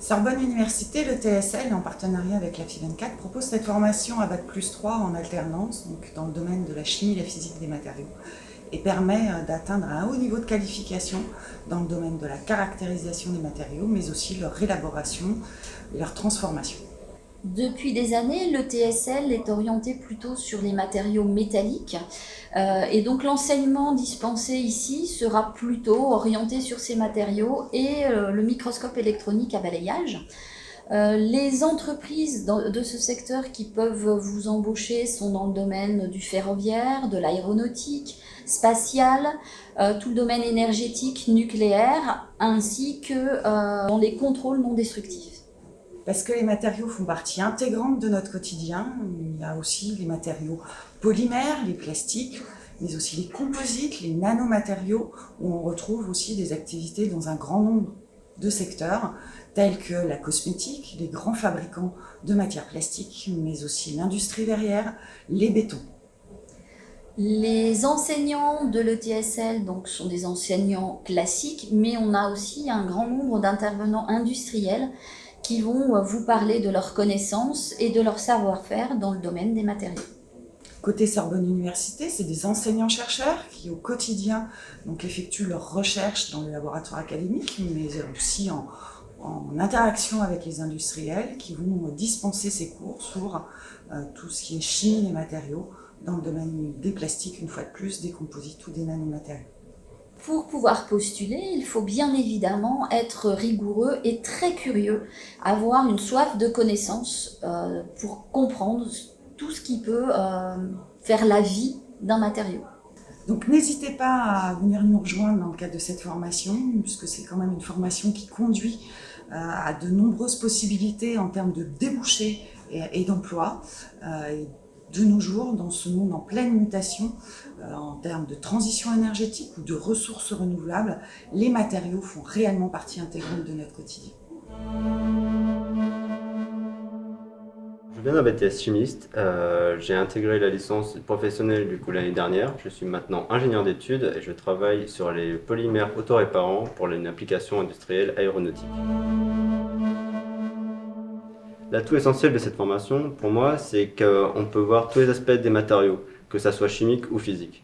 Sorbonne Université, le TSL, en partenariat avec la FI24, propose cette formation à Bac+3 en alternance, donc dans le domaine de la chimie et la physique des matériaux, et permet d'atteindre un haut niveau de qualification dans le domaine de la caractérisation des matériaux, mais aussi leur élaboration et leur transformation. Depuis des années, le TSL est orienté plutôt sur les matériaux métalliques et donc l'enseignement dispensé ici sera plutôt orienté sur ces matériaux et le microscope électronique à balayage. Les entreprises de ce secteur qui peuvent vous embaucher sont dans le domaine du ferroviaire, de l'aéronautique, spatial, tout le domaine énergétique, nucléaire, ainsi que dans les contrôles non destructifs. Parce que les matériaux font partie intégrante de notre quotidien. Il y a aussi les matériaux polymères, les plastiques, mais aussi les composites, les nanomatériaux, où on retrouve aussi des activités dans un grand nombre de secteurs, tels que la cosmétique, les grands fabricants de matières plastiques, mais aussi l'industrie verrière, les bétons. Les enseignants de l'ETSL donc, sont des enseignants classiques, mais on a aussi un grand nombre d'intervenants industriels qui vont vous parler de leurs connaissances et de leur savoir-faire dans le domaine des matériaux. Côté Sorbonne Université, c'est des enseignants-chercheurs qui au quotidien donc, effectuent leurs recherches dans le laboratoire académique, mais aussi en interaction avec les industriels qui vont dispenser ces cours sur tout ce qui est chimie des matériaux dans le domaine des plastiques, une fois de plus, des composites ou des nanomatériaux. Pour pouvoir postuler, il faut bien évidemment être rigoureux et très curieux, avoir une soif de connaissances pour comprendre tout ce qui peut faire la vie d'un matériau. Donc n'hésitez pas à venir nous rejoindre dans le cadre de cette formation, puisque c'est quand même une formation qui conduit à de nombreuses possibilités en termes de débouchés et d'emploi. De nos jours, dans ce monde en pleine mutation, en termes de transition énergétique ou de ressources renouvelables, les matériaux font réellement partie intégrante de notre quotidien. Je viens d'un BTS chimiste, j'ai intégré la licence professionnelle du coup l'année dernière. Je suis maintenant ingénieur d'études et je travaille sur les polymères autoréparants pour une application industrielle aéronautique. L'atout essentiel de cette formation, pour moi, c'est qu'on peut voir tous les aspects des matériaux, que ça soit chimique ou physique.